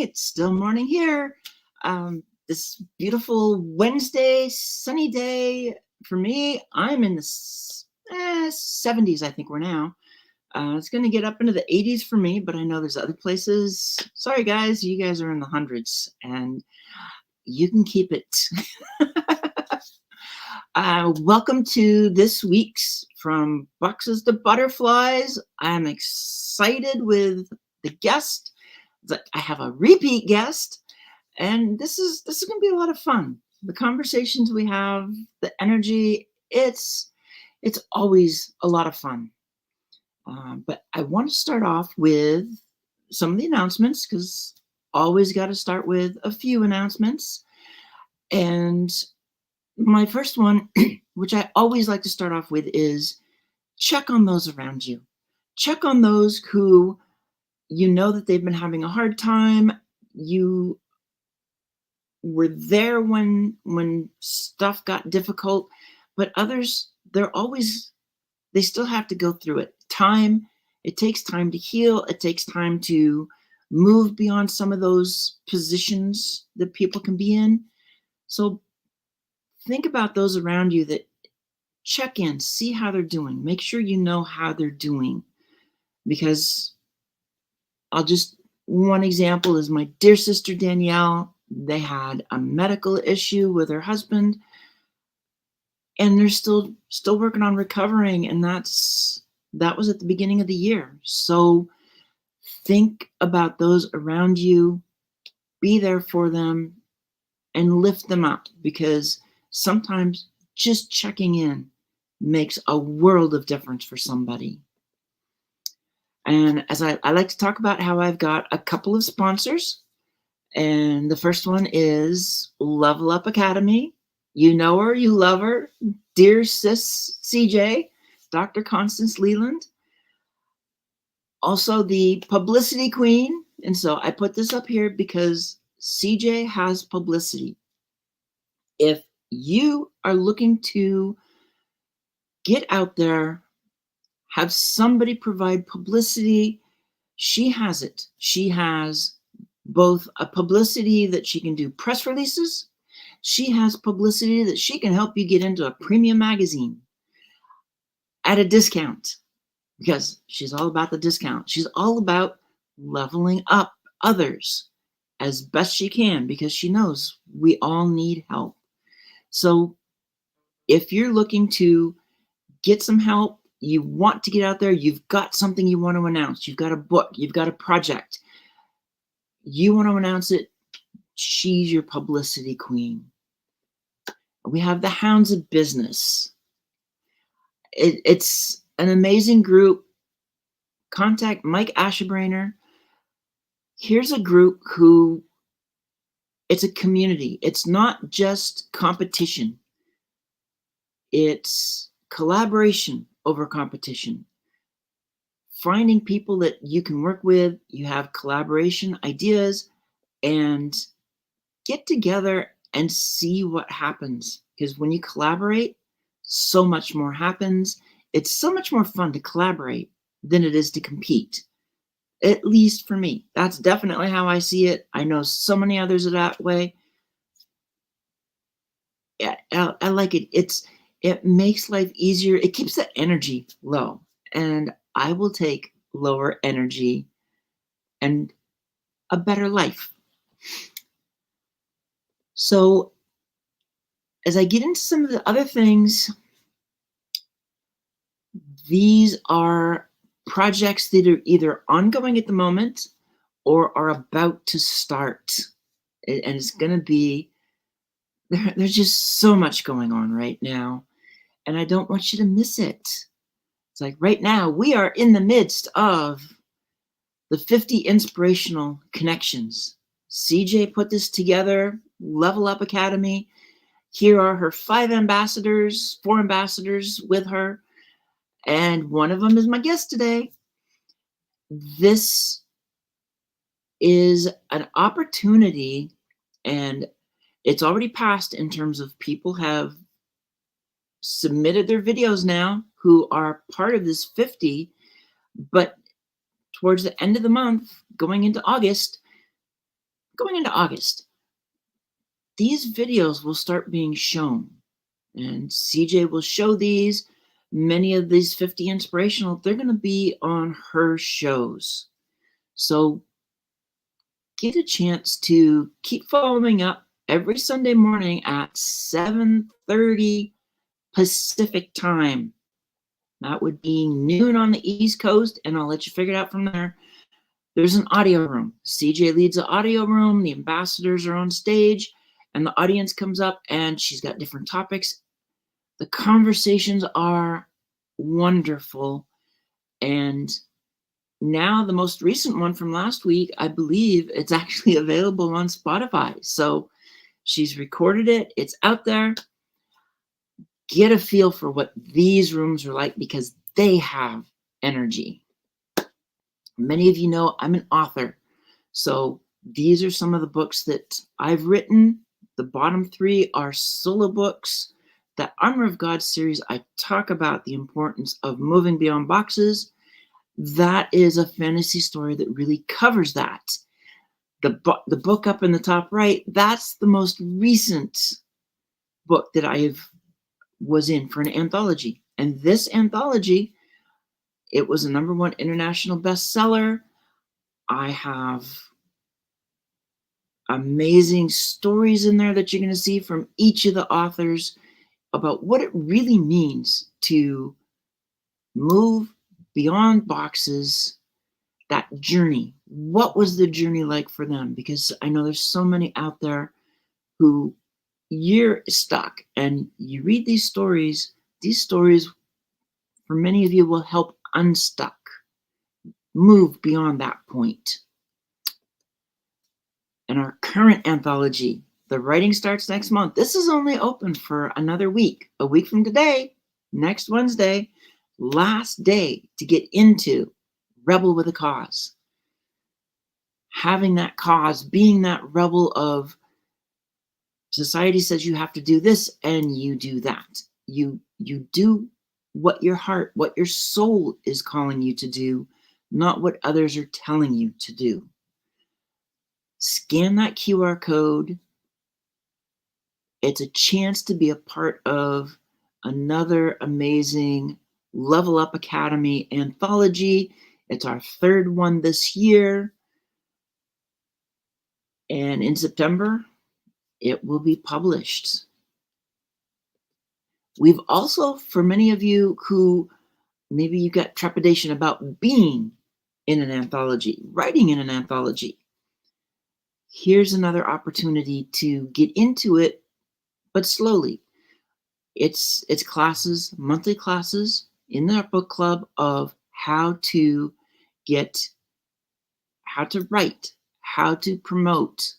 morning. It's still morning here. This beautiful Wednesday, sunny day for me. I'm in the 70s, I think we're now. It's going to get up into the 80s for me, but I know there's other places. Sorry, guys, you guys are in the hundreds, and you can keep it. Welcome to this week's From Boxes to Butterflies. I'm excited with the guest. I have a repeat guest, and this is going to be a lot of fun. The conversations we have, the energy, it's always a lot of fun. But I want to start off with some of the announcements, because always got to start with a few announcements. And my first one, which I always like to start off with, is check on those around you. Check on those who you know that they've been having a hard time. You were there when stuff got difficult, but others, they still have to go through it. It takes time to heal. It takes time to move beyond some of those positions that people can be in. So think about those around you, that check in, see how they're doing. Make sure you know how they're doing, because one example is my dear sister Danielle. They had a medical issue with her husband, and they're still working on recovering, and that was at the beginning of the year. So think about those around you, be there for them, and lift them up, because sometimes just checking in makes a world of difference for somebody. And as I like to talk about how I've got a couple of sponsors, and the first one is Level Up Academy. You know her, you love her, dear sis CJ, Dr. Constance LEYLAND. Also the publicity queen. And so I put this up here because CJ has publicity. If you are looking to get out there, have somebody provide publicity, she has it. She has both a publicity that she can do press releases. She has publicity that she can help you get into a premium magazine at a discount, because she's all about the discount. She's all about leveling up others as best she can, because she knows we all need help. So if you're looking to get some help, you want to get out there, you've got something you want to announce, you've got a book, you've got a project, you want to announce it, she's your publicity queen. We have the Hounds of Business. It's an amazing group. Contact Mike Ashebrainer. Here's a group who, it's a community. It's not just competition. It's collaboration over competition. Finding people that you can work with, you have collaboration ideas, and get together and see what happens. Because when you collaborate, so much more happens. It's so much more fun to collaborate than it is to compete. At least for me. That's definitely how I see it. I know so many others are that way. Yeah, I like it. It makes life easier. It keeps the energy low. And I will take lower energy and a better life. So as I get into some of the other things, these are projects that are either ongoing at the moment or are about to start. And it's going to be, there's just so much going on right now. And I don't want you to miss it. It's like right now, we are in the midst of the 50 Inspirational Connections. CJ put this together, Level Up Academy. Here are her 4 ambassadors with her. And one of them is my guest today. This is an opportunity, and it's already passed in terms of people have submitted their videos now who are part of this 50, but towards the end of the month, going into August, going into August, these videos will start being shown. And CJ will show these. Many of these 50 inspirational, they're going to be on her shows. So get a chance to keep following up every Sunday morning at 7:30 Pacific time. That would be noon on the East Coast, and I'll let you figure it out from there. There's an audio room. CJ leads the audio room. The ambassadors are on stage, and the audience comes up, and she's got different topics. The conversations are wonderful. And now the most recent one from last week, I believe it's actually available on Spotify. So she's recorded it. It's out there. Get a feel for what these rooms are like because they have energy. Many of you know I'm an author. So these are some of the books that I've written. The bottom 3 are solo books. That Armor of God series, I talk about the importance of moving beyond boxes. That is a fantasy story that really covers that. The book up in the top right, that's the most recent book that I was in for an anthology. And this anthology, it was a #1 international bestseller. I have amazing stories in there that you're going to see from each of the authors about what it really means to move beyond boxes, that journey. What was the journey like for them? Because I know there's so many out there who you're stuck and you read these stories for many of you will help unstuck, move beyond that point. And our current anthology, the writing starts next month. This is only open for another week. A week from today, next Wednesday, last day to get into Rebel with a Cause. Having that cause, being that rebel of society says you have to do this and you do that. You do what your heart, what your soul is calling you to do, not what others are telling you to do. Scan that QR code. It's a chance to be a part of another amazing Level Up Academy anthology. It's our 3rd one this year. And in September, it will be published. We've also, for many of you who maybe you got trepidation about being in an anthology, writing in an anthology, here's another opportunity to get into it, but slowly. It's classes, monthly classes in our book club of how to write, how to promote,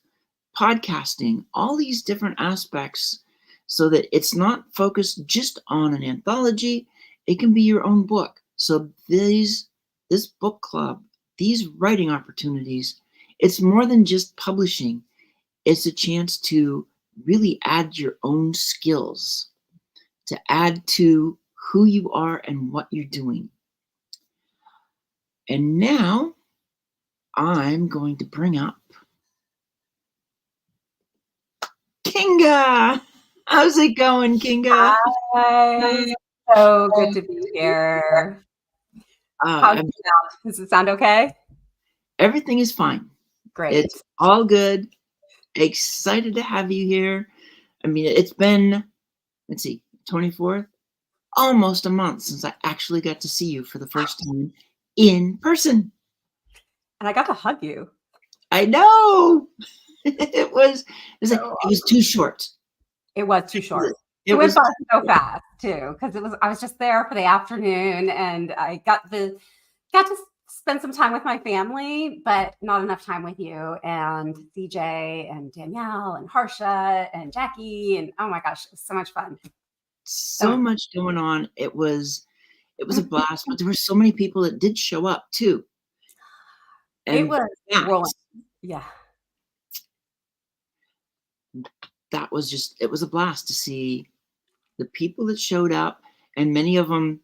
podcasting, all these different aspects so that it's not focused just on an anthology. It can be your own book. So this book club, these writing opportunities, it's more than just publishing. It's a chance to really add your own skills, to add to who you are and what you're doing. And now I'm going to bring up Kinga. How's it going, Kinga? Hi. So good to be here. How does it sound? Does it sound okay? Everything is fine. Great. It's all good. Excited to have you here. I mean, it's been, 24th, almost a month since I actually got to see you for the first time in person. And I got to hug you. I know. It was too short. It was too short. It went by so fast too, because I was just there for the afternoon, and I got to spend some time with my family, but not enough time with you and CJ and Danielle and Harsha and Jackie, and oh my gosh, it was so much fun. So much going on. It was a blast, but there were so many people that did show up too. And it was rolling. Yeah. That was it was a blast to see the people that showed up, and many of them,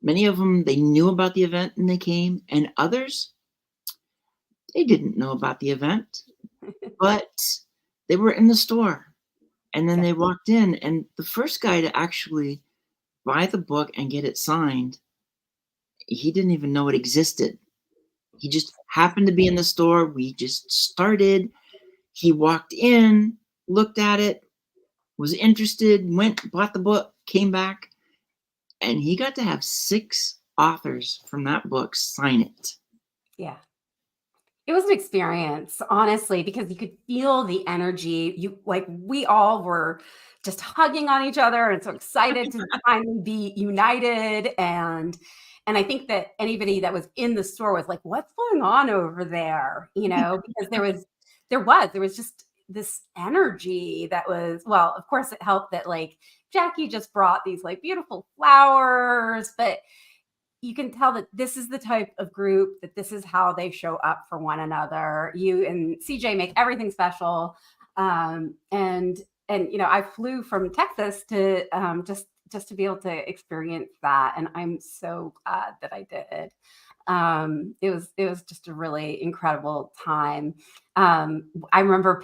they knew about the event and they came, and others, they didn't know about the event. but they were in the store. And then Yeah. they walked in, and the first guy to actually buy the book and get it signed, he didn't even know it existed. He just happened to be in the store. We just started. He walked in, looked at it, was interested, went, bought the book, came back, and he got to have 6 authors from that book sign it. Yeah. It was an experience, honestly, because you could feel the energy. We all were just hugging on each other and so excited to finally be united. And I think that anybody that was in the store was like, what's going on over there? Because there was just this energy that was, well, of course it helped that like Jackie just brought these like beautiful flowers, but you can tell that this is the type of group that this is how they show up for one another. You and CJ make everything special. And I flew from Texas to just to be able to experience that. And I'm so glad that I did. It was just a really incredible time. I remember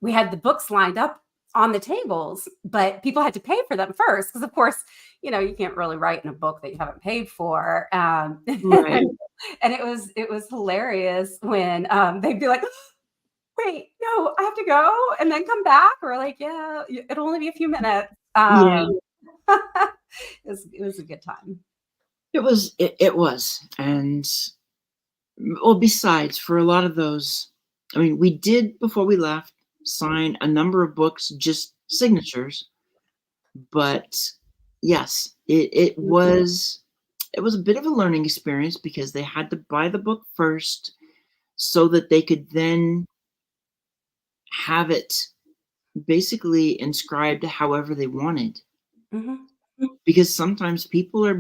we had the books lined up on the tables, but people had to pay for them first. Because of course, you can't really write in a book that you haven't paid for. Right. And it was hilarious when they'd be like, wait, no, I have to go and then come back. Or like, yeah, it'll only be a few minutes. Yeah. It was a good time. It was. And well, besides, for a lot of those, I mean, we did, before we left, sign a number of books, just signatures. But yes, it was a bit of a learning experience because they had to buy the book first so that they could then have it basically inscribed however they wanted. Mm-hmm. Because sometimes people are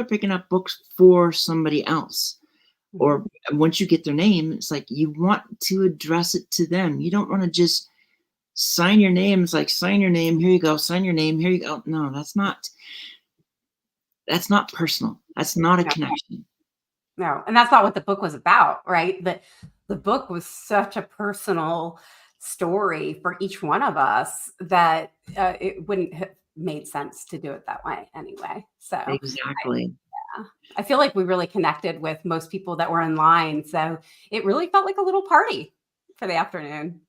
picking up books for somebody else. Or once you get their name, it's like you want to address it to them. You don't want to just sign your name. It's like, sign your name, here you go, sign your name, here you go. No, that's not personal. That's not a connection. No, and that's not what the book was about, right? But the book was such a personal story for each one of us that it wouldn't have made sense to do it that way anyway. So Exactly. I feel like we really connected with most people that were in line. So it really felt like a little party for the afternoon.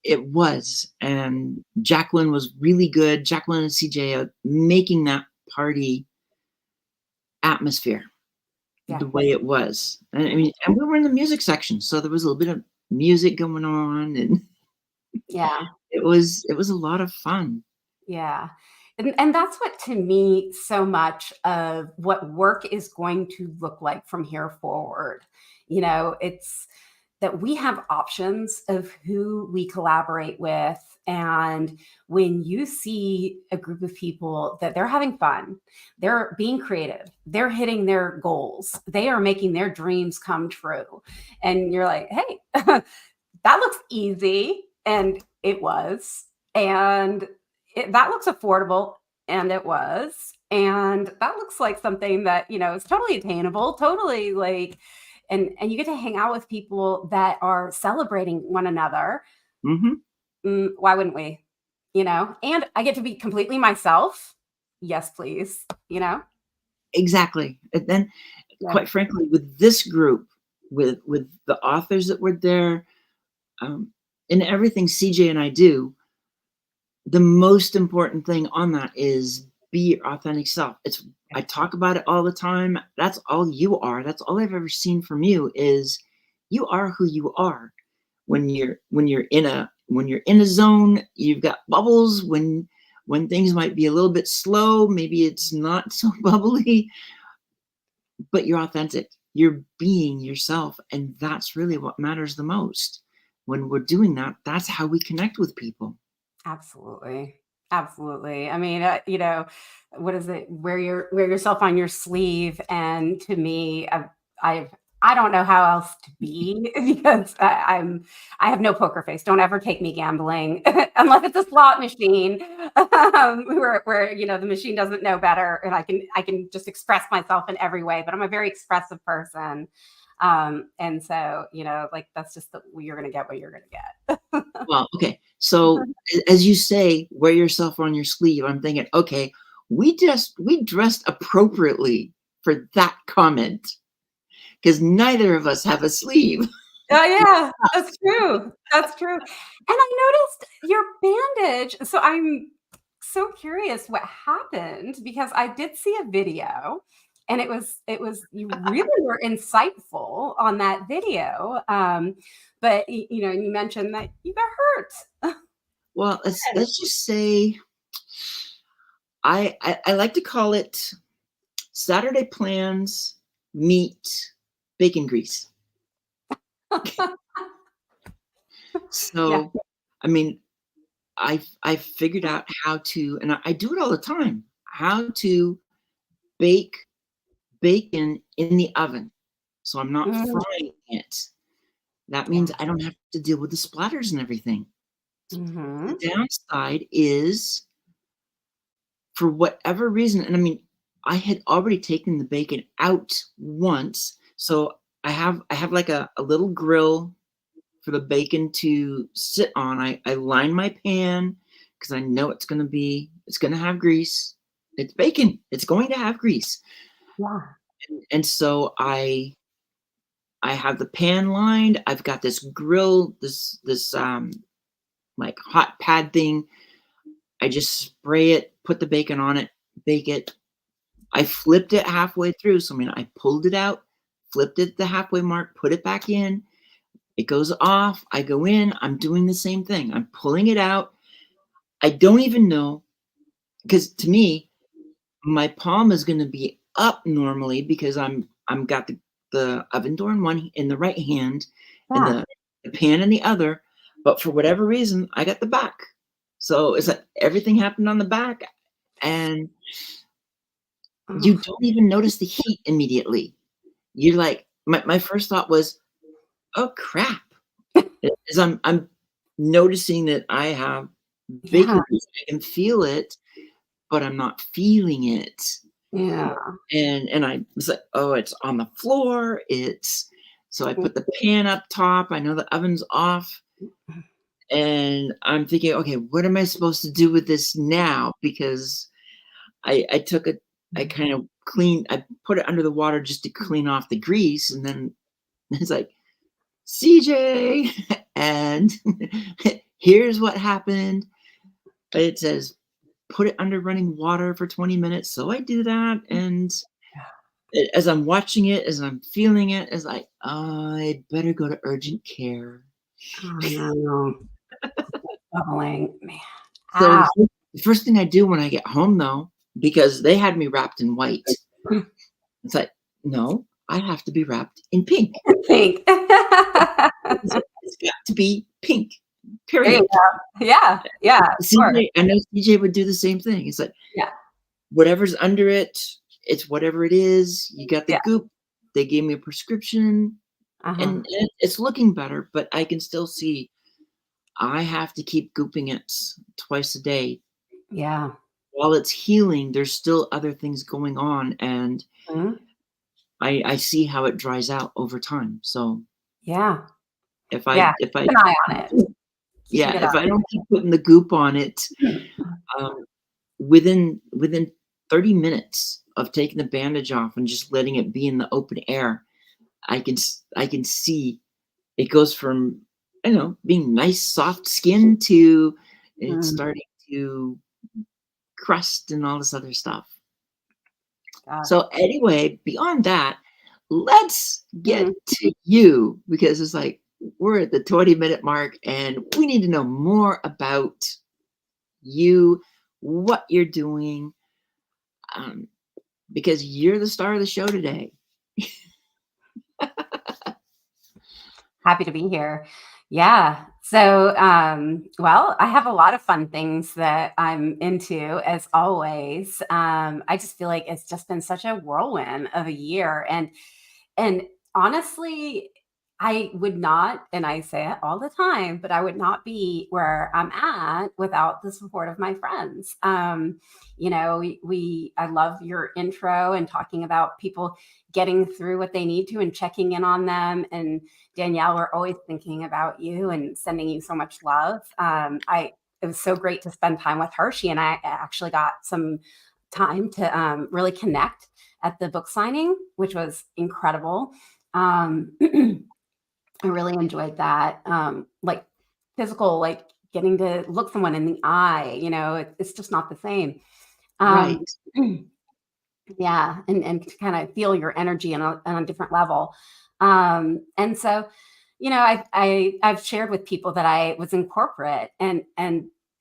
It was. And Jacqueline was really good. Jacqueline and CJ are making that party atmosphere the way it was. And I mean, and we were in the music section, so there was a little bit of music going on, and it was a lot of fun. Yeah. And that's what, to me, so much of what work is going to look like from here forward. It's that we have options of who we collaborate with. And when you see a group of people that they're having fun, they're being creative, they're hitting their goals, they are making their dreams come true. And you're like, hey, that looks easy. And it was. And that looks affordable, and it was. And that looks like something that, is totally attainable, totally like, and you get to hang out with people that are celebrating one another. Mm-hmm. Why wouldn't we? And I get to be completely myself. Yes, please. Exactly. And then, quite frankly, with this group, with the authors that were there, and everything CJ and I do, the most important thing on that is be your authentic self. I talk about it all the time. That's all you are. That's all I've ever seen from you is you are who you are. When you're in a zone, you've got bubbles. When things might be a little bit slow, maybe it's not so bubbly, but you're authentic. You're being yourself, and that's really what matters the most. When we're doing that, that's how we connect with people. Absolutely. Absolutely. I mean, what is it? Wear yourself on your sleeve. And to me, I don't know how else to be because I have no poker face. Don't ever take me gambling unless it's a slot machine where the machine doesn't know better, and I can just express myself in every way. But I'm a very expressive person. And so, like that's just you're going to get what you're going to get. Well, okay. So as you say, wear yourself on your sleeve. I'm thinking, okay, we dressed appropriately for that comment because neither of us have a sleeve. Oh, yeah, that's true. That's true. And I noticed your bandage. So I'm so curious what happened because I did see a video and you really were insightful on that video. But you mentioned that you got hurt. Well, let's just say I like to call it Saturday plans meet bacon grease. So, Yeah. I mean, I figured out how to, and I do it all the time, how to bake bacon in the oven. So I'm not frying it. That means I don't have to deal with the splatters and everything. The downside is, for whatever reason, and I mean, I had already taken the bacon out once, so I have like a little grill for the bacon to sit on. I line my pan because I know it's going to have grease. It's bacon. It's going to have grease. Yeah. And so I have the pan lined. I've got this grill, this like hot pad thing. I just spray it, put the bacon on it, bake it. I flipped it halfway through. So, I mean, I pulled it out, flipped it the halfway mark, put it back in. It goes off. I go in. I'm doing the same thing. I'm pulling it out. I don't even know, because to me, my palm is going to be up normally because I'm got the oven door in the right hand and the pan in the other. But for whatever reason, I got the back. So it's like everything happened on the back, and you don't even notice the heat immediately. You're like, my first thought was, oh crap. As I'm noticing that I have bacon grease. I can feel it, but I'm not feeling it. Yeah. And I was like, oh, it's on the floor. So I put the pan up top. I know the oven's off. And I'm thinking, okay, what am I supposed to do with this now? Because I kind of I put it under the water just to clean off the grease. And then it's like, CJ, and here's what happened. It says, put it under running water for 20 minutes. So I do that. And as I'm watching it, as I'm feeling it, it's like, I better go to urgent care. Oh, man. So the first thing I do when I get home, though, because they had me wrapped in white, it's like, no, I have to be wrapped in pink. Pink. It's got to be pink. Period. Yeah. CJ, I know CJ would do the same thing. It's like, whatever's under it, it's whatever it is. You got the goop. They gave me a prescription, and it's looking better, but I can still see I have to keep gooping it twice a day. Yeah. While it's healing, there's still other things going on, and I see how it dries out over time. So if I keep an eye on it. if I don't keep putting the goop on it, within 30 minutes of taking the bandage off and just letting it be in the open air, I can see it goes from, being nice soft skin to it's starting to crust and all this other stuff. So anyway, beyond that, let's get to you, because it's like we're at the 20-minute mark and we need to know more about you, what you're doing, because you're the star of the show today. Happy to be here. Yeah. So, well, I have a lot of fun things that I'm into, as always. I just feel like it's just been such a whirlwind of a year. And honestly, I would not, and I say it all the time, but I would not be where I'm at without the support of my friends. I love your intro and talking about people getting through what they need to and checking in on them. And Danielle, we're always thinking about you and sending you so much love. It was so great to spend time with her. She and I actually got some time to really connect at the book signing, which was incredible. I really enjoyed that. Like physical, like getting to look someone in the eye, it's just not the same. Right. Yeah. And to kind of feel your energy on a different level. And so, I've shared with people that I was in corporate and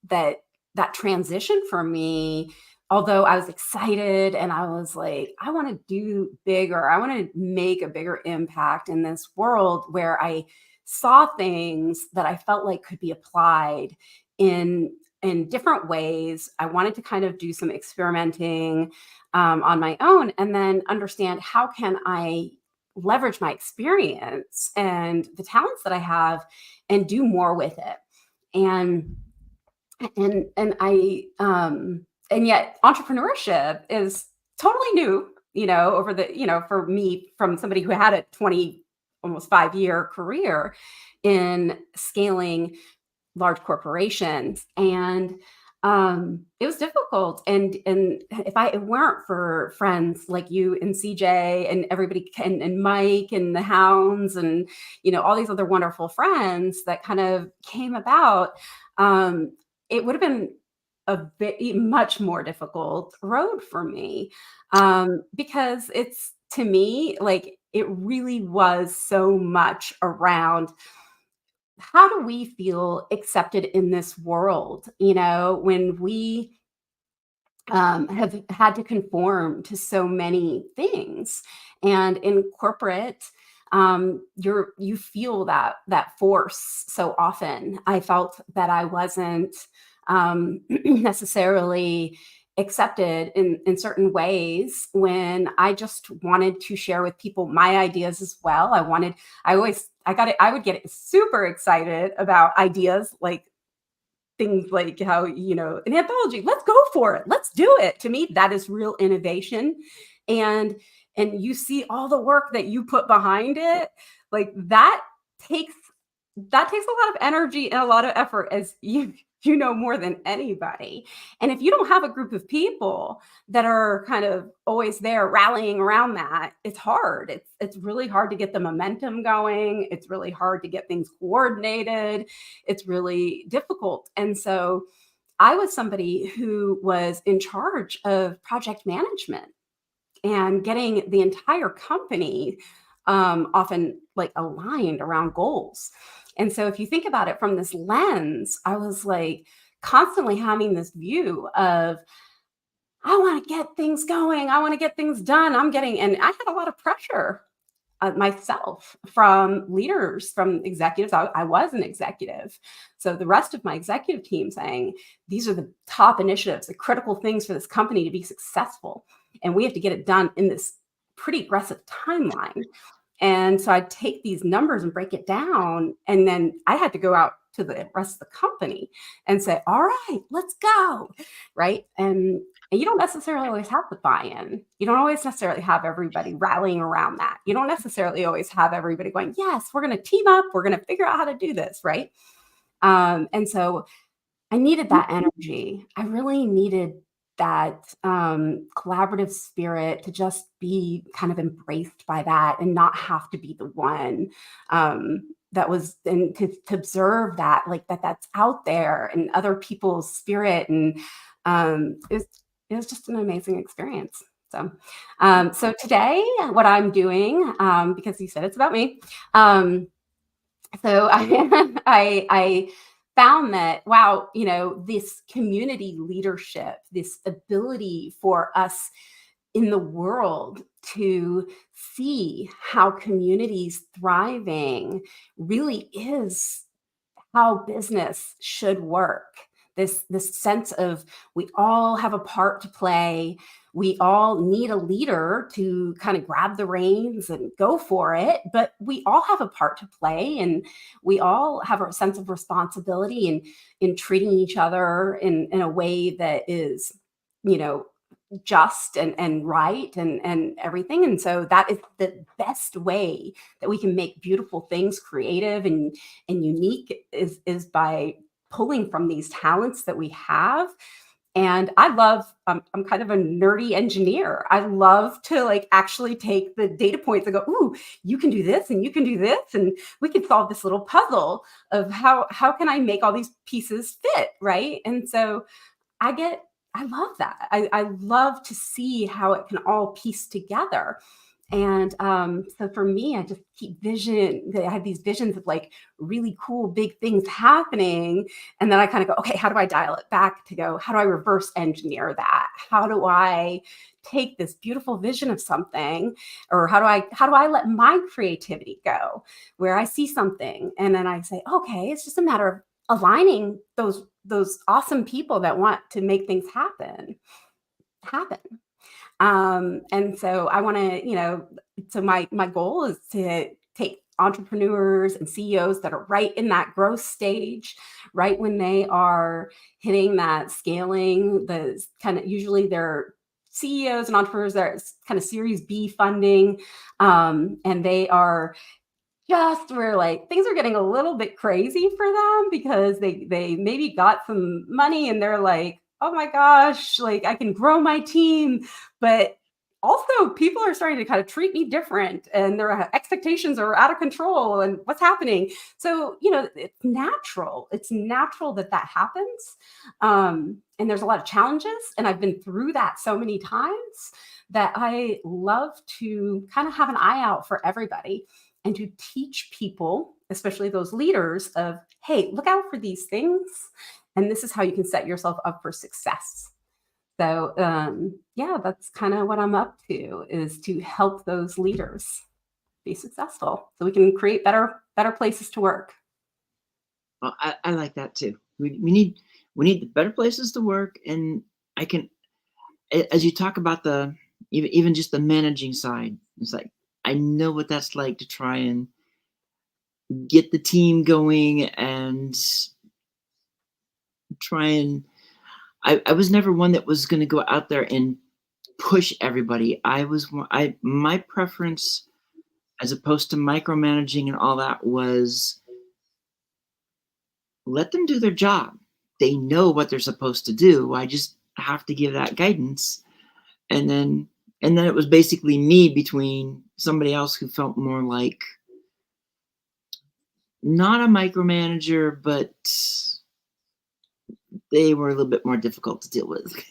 that transition for me, although I was excited and I was like, I want to do bigger, I want to make a bigger impact in this world where I saw things that I felt like could be applied in different ways. I wanted to kind of do some experimenting on my own and then understand how can I leverage my experience and the talents that I have and do more with it. And yet entrepreneurship is totally new, for me, from somebody who had a 20 almost 5-year career in scaling large corporations. And it was difficult. And if it weren't for friends like you and CJ and everybody and Mike and the Hounds and, all these other wonderful friends that kind of came about, it would have been a much more difficult road for me, because it's, to me, like it really was so much around how do we feel accepted in this world, when we have had to conform to so many things. And in corporate, you feel that force so often. I felt that I wasn't necessarily accepted in certain ways when I just wanted to share with people my ideas as well. I would get super excited about ideas like things like how, an anthology, let's go for it. Let's do it. To me, that is real innovation. And you see all the work that you put behind it, like that takes a lot of energy and a lot of effort, as you know more than anybody. And if you don't have a group of people that are kind of always there rallying around that, it's hard. It's really hard to get the momentum going. It's really hard to get things coordinated. It's really difficult. And so I was somebody who was in charge of project management and getting the entire company often like aligned around goals. And so if you think about it from this lens, I was like constantly having this view of, I want to get things going. I want to get things done. And I had a lot of pressure myself from leaders, from executives. I was an executive. So the rest of my executive team saying, these are the top initiatives, the critical things for this company to be successful. And we have to get it done in this pretty aggressive timeline. And so I'd take these numbers and break it down. And then I had to go out to the rest of the company and say, all right, let's go. Right. And you don't necessarily always have the buy-in. You don't always necessarily have everybody rallying around that. You don't necessarily always have everybody going, yes, we're going to team up. We're going to figure out how to do this. Right. And so I needed that energy. I really needed that collaborative spirit to just be kind of embraced by that and not have to be the one that was, and to observe that, like that's out there and other people's spirit. And it was just an amazing experience. So today what I'm doing, because you said it's about me. So I found that, wow, this community leadership, this ability for us in the world to see how communities thriving really is how business should work. this sense of we all have a part to play. We all need a leader to kind of grab the reins and go for it, but we all have a part to play, and we all have a sense of responsibility in treating each other in a way that is, just and right and everything. And so that is the best way that we can make beautiful things creative and unique is by pulling from these talents that we have. And I love, I'm kind of a nerdy engineer. I love to like actually take the data points and go, ooh, you can do this and you can do this. And we can solve this little puzzle of how can I make all these pieces fit, right? And so I love that. I love to see how it can all piece together. And so for me, I just I have these visions of like really cool, big things happening. And then I kind of go, okay, how do I dial it back to go, how do I reverse engineer that? How do I take this beautiful vision of something, or how do I let my creativity go where I see something and then I say, okay, it's just a matter of aligning those awesome people that want to make things happen. And so I want to, so my goal is to take entrepreneurs and CEOs that are right in that growth stage, right when they are hitting that scaling, the kind of usually they're CEOs and entrepreneurs that are kind of Series B funding, and they are just where like things are getting a little bit crazy for them because they maybe got some money and they're like, oh my gosh, like I can grow my team, but also people are starting to kind of treat me different and their expectations are out of control and what's happening. So, it's natural. It's natural that happens. And there's a lot of challenges, and I've been through that so many times that I love to kind of have an eye out for everybody and to teach people, especially those leaders, of, hey, look out for these things. And this is how you can set yourself up for success. So yeah, that's kind of what I'm up to, is to help those leaders be successful so we can create better places to work. Well, I like that too. We need the better places to work. And I can, as you talk about even just the managing side, it's like, I know what that's like to try and get the team going and I was never one that was going to go out there and push everybody. My preference, as opposed to micromanaging and all that, was let them do their job. They know what they're supposed to do. I just have to give that guidance. And then it was basically me between somebody else who felt more like not a micromanager, but they were a little bit more difficult to deal with.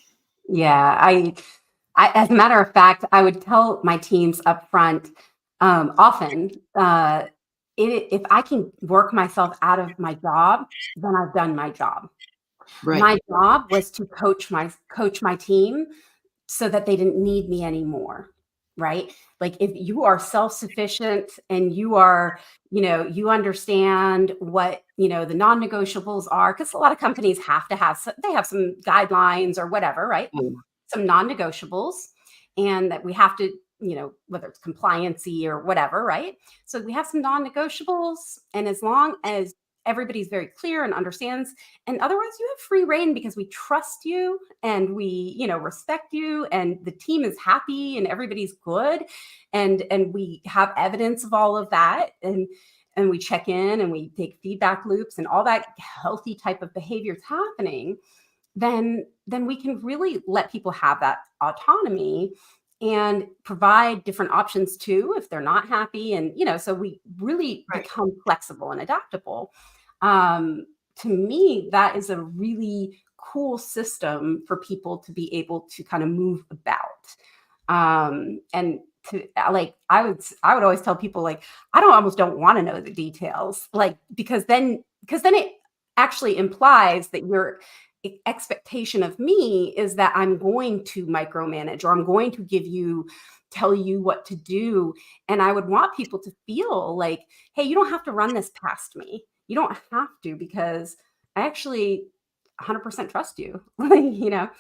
Yeah, I as a matter of fact, I would tell my teams up front often, if I can work myself out of my job, then I've done my job. Right. My job was to coach my team so that they didn't need me anymore, right? Like if you are self-sufficient and you are, you understand what, the non-negotiables are, because a lot of companies have some guidelines or whatever, right? Some non-negotiables, and that we have to, whether it's compliancy or whatever, right? So we have some non-negotiables, and as long as everybody's very clear and understands, and otherwise you have free reign because we trust you and we, respect you, and the team is happy and everybody's good, and we have evidence of all of that, and we check in and we take feedback loops and all that healthy type of behavior is happening, then we can really let people have that autonomy and provide different options too if they're not happy. And, so we really become flexible and adaptable. To me, that is a really cool system for people to be able to kind of move about. And to like, I would always tell people, like, I almost don't want to know the details, like, because then it actually implies that your expectation of me is that I'm going to micromanage, or I'm going to tell you what to do. And I would want people to feel like, hey, you don't have to run this past me. You don't have to, because I actually 100% trust you. You know,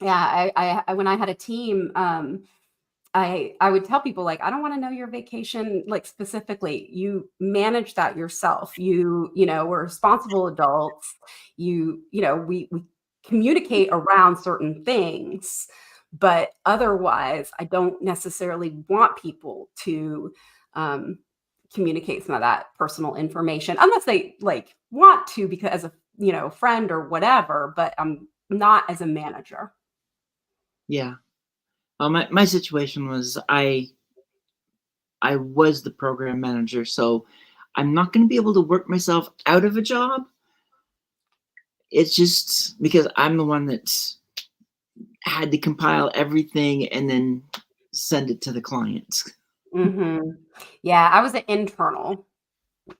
yeah, I when I had a team, I would tell people like, I don't want to know your vacation, like specifically. You manage that yourself. You know, we're responsible adults. You know, we communicate around certain things, but otherwise, I don't necessarily want people to um, communicate some of that personal information unless they like want to, because as a friend or whatever. But I'm not as a manager. Yeah. Well, my situation was I was the program manager, so I'm not going to be able to work myself out of a job. It's just because I'm the one that's had to compile everything and then send it to the clients. Mm-hmm. Yeah, I was an internal.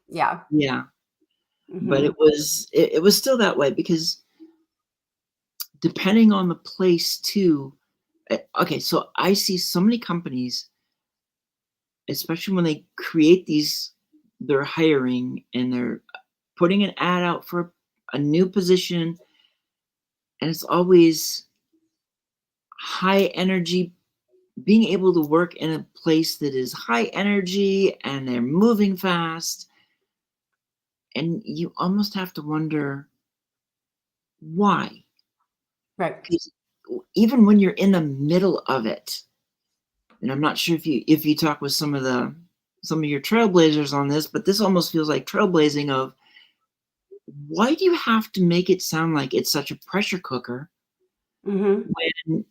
Yeah. Yeah. But Mm-hmm. it was still that way because depending on the place too. Okay, so I see so many companies, especially when they create they're hiring and they're putting an ad out for a new position, and it's always high energy, being able to work in a place that is high energy and they're moving fast. And you almost have to wonder why. Right. Because even when you're in the middle of it, and I'm not sure if you talk with some of your trailblazers on this, but this almost feels like trailblazing of why do you have to make it sound like it's such a pressure cooker Mm-hmm. when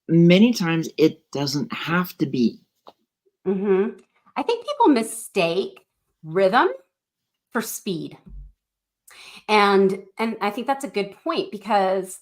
many times it doesn't have to be? Mm-hmm. I think people mistake rhythm for speed. And I think that's a good point because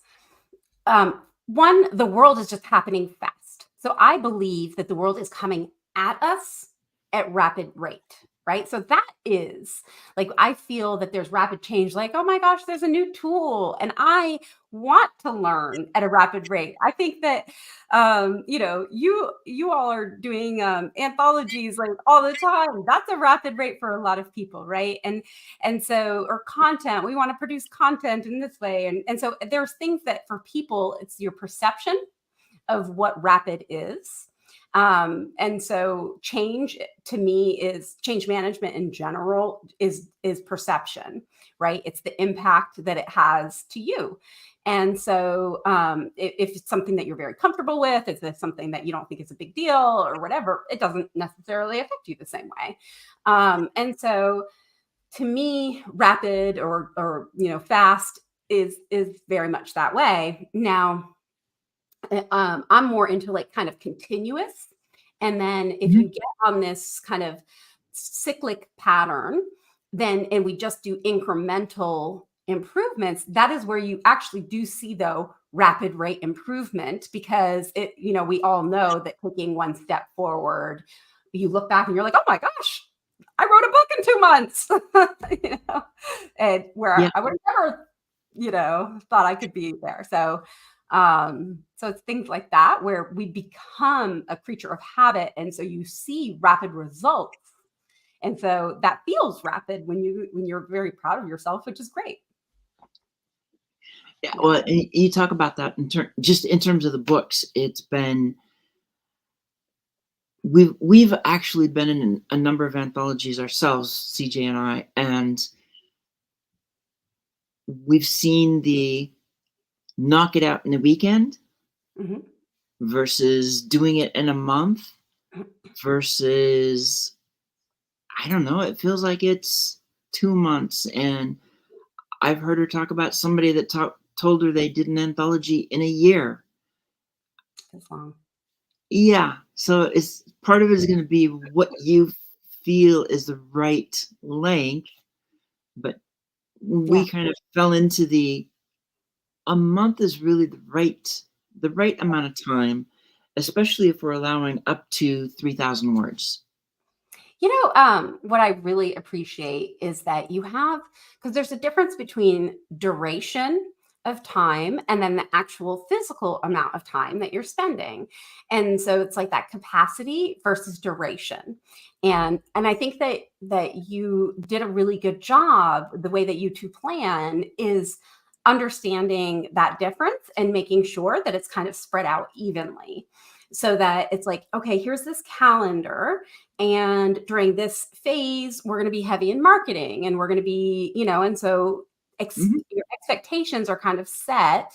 one, the world is just happening fast. So I believe that the world is coming at us at rapid rate, right? So that is like, I feel that there's rapid change, like, oh my gosh, there's a new tool. And I want to learn at a rapid rate. I think that, you all are doing anthologies like all the time. That's a rapid rate for a lot of people, right? And so, or content, we want to produce content in this way. And so there's things that for people, it's your perception of what rapid is. And so change to me is change management in general is perception, right? It's the impact that it has to you. And so if it's something that you're very comfortable with, if it's something that you don't think is a big deal or whatever, it doesn't necessarily affect you the same way. And so to me, rapid or fast is very much that way. Now, I'm more into like kind of continuous. And then if Mhm. you get on this kind of cyclic pattern, then and we just do incremental improvements, that is where you actually do see though rapid rate improvement because we all know that taking one step forward, you look back and you're like, oh my gosh, I wrote a book in 2 months. And Yeah. where I would have never, thought I could be there. So it's things like that where we become a creature of habit. And so you see rapid results. And so that feels rapid when you're very proud of yourself, which is great. Yeah. Yeah. Well, you talk about that just in terms of the books. We've actually been in a number of anthologies ourselves, CJ and I, and we've seen the knock it out in a weekend Mhm. versus doing it in a month versus, I don't know, it feels like it's 2 months. And I've heard her talk about somebody that told her they did an anthology in a year. That's long. Yeah. So it's part of it is going to be what you feel is the right length, but we Yeah. kind of fell into a month is really the right amount of time, especially if we're allowing up to 3,000 words. What I really appreciate is that you have, because there's a difference between duration of time and then the actual physical amount of time that you're spending. And so it's like that capacity versus duration. And I think that you did a really good job. The way that you two plan is understanding that difference and making sure that it's kind of spread out evenly, so that it's like, okay, here's this calendar, and during this phase we're going to be heavy in marketing, and we're going to be, and so your expectations are kind of set.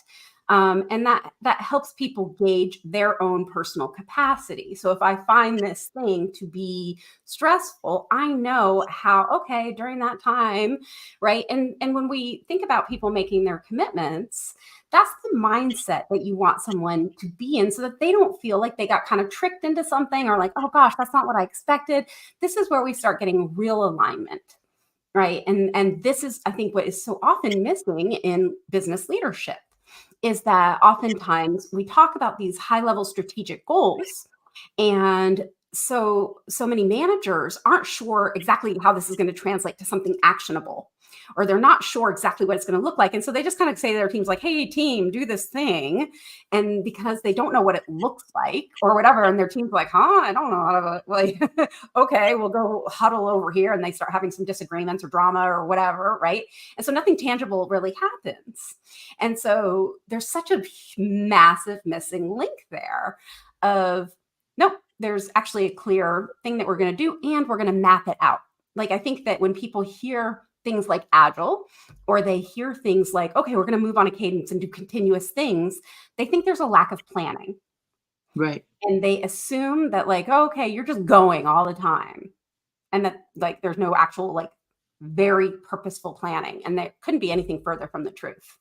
And that helps people gauge their own personal capacity. So if I find this thing to be stressful, I know how, okay, during that time, right? And when we think about people making their commitments, that's the mindset that you want someone to be in, so that they don't feel like they got kind of tricked into something, or like, oh gosh, that's not what I expected. This is where we start getting real alignment. Right. And this is, I think, what is so often missing in business leadership, is that oftentimes we talk about these high level strategic goals. And so many managers aren't sure exactly how this is going to translate to something actionable, or they're not sure exactly what it's going to look like. And so they just kind of say to their teams like, hey, team, do this thing. And because they don't know what it looks like or whatever, and their team's like, I don't know how to, like, okay, we'll go huddle over here. And they start having some disagreements or drama or whatever, right? And so nothing tangible really happens. And so there's such a massive missing link there of, nope, there's actually a clear thing that we're going to do, and we're going to map it out. Like, I think that when people hear things like Agile, or they hear things like, okay, we're going to move on a cadence and do continuous things, they think there's a lack of planning. Right. And they assume that, like, okay, you're just going all the time. And that, like, there's no actual, like, very purposeful planning. And that couldn't be anything further from the truth.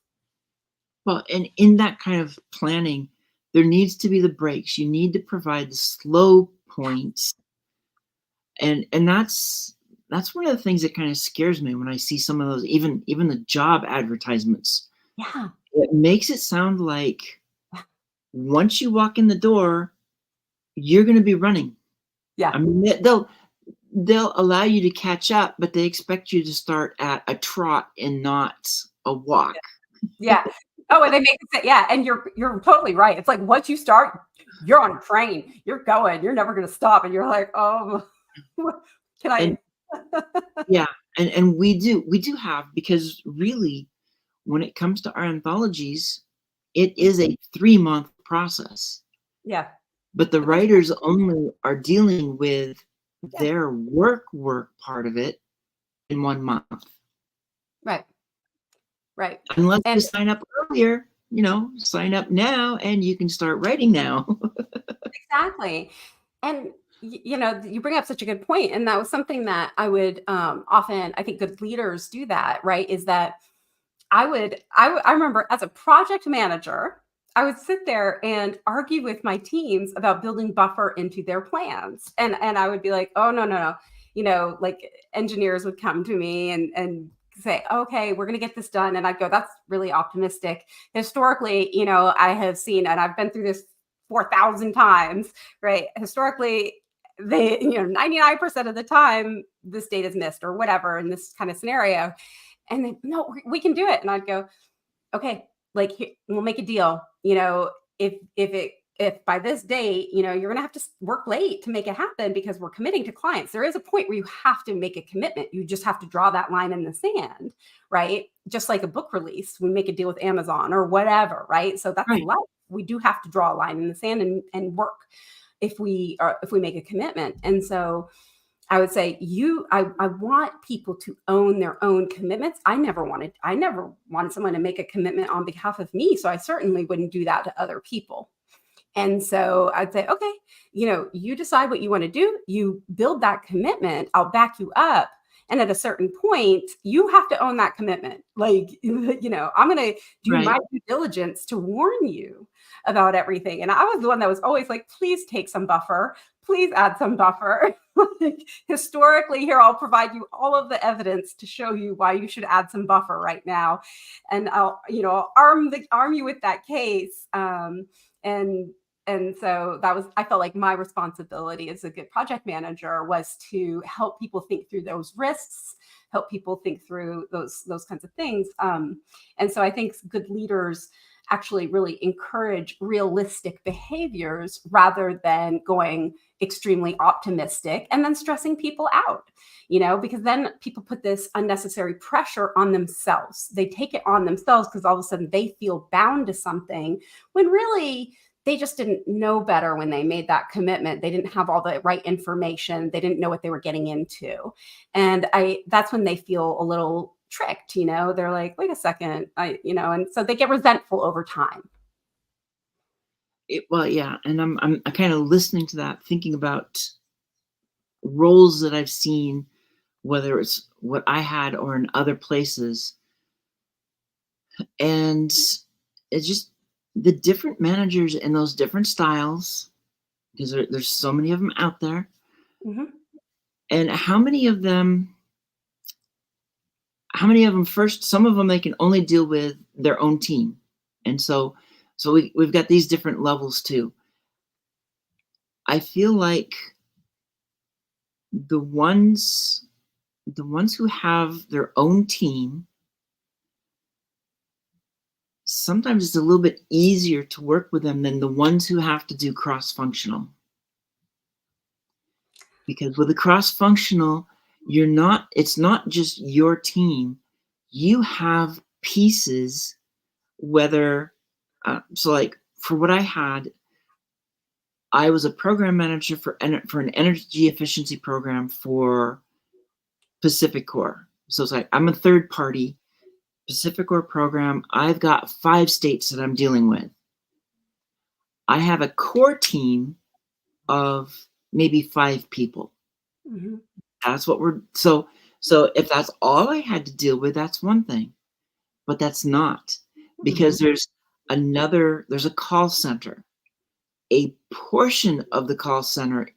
Well, and in that kind of planning, there needs to be the breaks. You need to provide the slow points. And that's one of the things that kind of scares me when I see some of those, even the job advertisements. Yeah. It makes it sound like once you walk in the door, you're going to be running. Yeah. I mean, they'll allow you to catch up, but they expect you to start at a trot and not a walk. Yeah. Oh, and they make it say, yeah, and you're totally right. It's like, once you start, you're on a train, you're going, you're never going to stop, and you're like, oh, can I? And, yeah, and we do have, because really, when it comes to our anthologies, it is a 3-month process. Yeah. But the writers only are dealing with their work part of it in 1 month. Right. Right. Unless you sign up earlier, sign up now and you can start writing now. Exactly. And you bring up such a good point. And that was something that I would often, I think good leaders do that, right? Is that I remember as a project manager, I would sit there and argue with my teams about building buffer into their plans. And I would be like, oh, no. Like, engineers would come to me and say, okay, we're going to get this done. And I'd go, that's really optimistic. Historically, I have seen, and I've been through this 4,000 times, right? Historically, 99% of the time, this date is missed or whatever in this kind of scenario. And then, no, we can do it. And I'd go, okay, like, we'll make a deal. If by this date, you're going to have to work late to make it happen, because we're committing to clients. There is a point where you have to make a commitment. You just have to draw that line in the sand, right? Just like a book release, we make a deal with Amazon or whatever, right? So that's life. We do have to draw a line in the sand and work if we make a commitment. And so I would say I want people to own their own commitments. I never wanted someone to make a commitment on behalf of me. So I certainly wouldn't do that to other people. And so I'd say, okay, you decide what you want to do. You build that commitment. I'll back you up. And at a certain point, you have to own that commitment. Like, I'm going to do my due diligence to warn you about everything. And I was the one that was always like, please take some buffer. Please add some buffer. Like, historically, here, I'll provide you all of the evidence to show you why you should add some buffer right now. And I'll arm you with that case. And And so I felt like my responsibility as a good project manager was to help people think through those risks, help people think through those kinds of things. And so I think good leaders actually really encourage realistic behaviors rather than going extremely optimistic and then stressing people out, because then people put this unnecessary pressure on themselves. They take it on themselves because all of a sudden they feel bound to something when really they just didn't know better when they made that commitment. They didn't have all the right information. They didn't know what they were getting into. And that's when they feel a little tricked, they're like, wait a second, and so they get resentful over time. Well, yeah. And I'm kind of listening to that, thinking about roles that I've seen, whether it's what I had or in other places. And it's just the different managers in those different styles, because there's so many of them out there. Mm-hmm. And how many of them first, some of them, they can only deal with their own team. And so we've got these different levels too. I feel like the ones who have their own team, sometimes it's a little bit easier to work with them than the ones who have to do cross-functional. Because with the cross-functional, it's not just your team. You have pieces, whether, so like for what I had, I was a program manager for an energy efficiency program for Pacific Core. So it's like, I'm a third party Pacific Core program. I've got 5 states that I'm dealing with. I have a core team of maybe 5 people. Mm-hmm. That's what so if that's all I had to deal with, that's one thing, but that's not, because Mm-hmm. there's a call center. A portion of the call center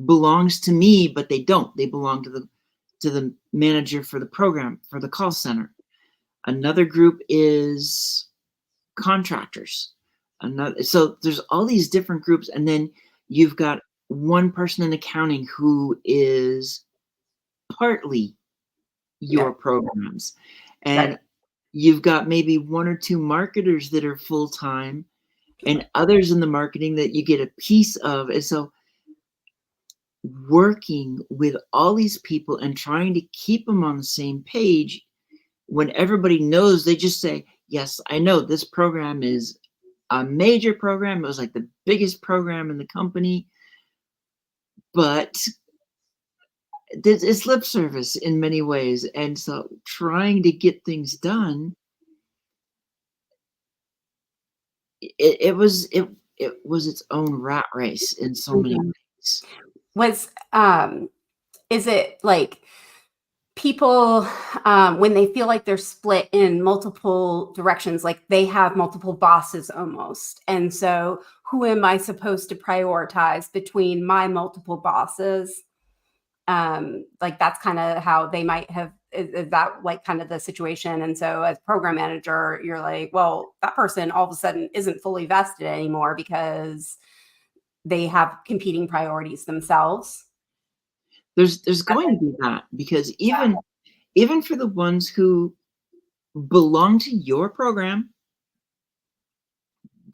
belongs to me, but they belong to the manager for the program, for the call center. Another group is contractors. So there's all these different groups, and then you've got one person in accounting who is partly your programs, and Right. you've got maybe 1 or 2 marketers that are full-time, and others in the marketing that you get a piece of. And so working with all these people and trying to keep them on the same page, when everybody knows, they just say, yes, I know this program is a major program. It was like the biggest program in the company, but it's lip service in many ways. And so trying to get things done, it was its own rat race in so many Mhm. ways. Is it like people, when they feel like they're split in multiple directions, like they have multiple bosses almost, and so who am I supposed to prioritize between my multiple bosses? Like that's kind of how they might have, is that like kind of the situation? And so as program manager, you're like, well, that person all of a sudden isn't fully vested anymore because they have competing priorities themselves. There's going to be that, because even for the ones who belong to your program,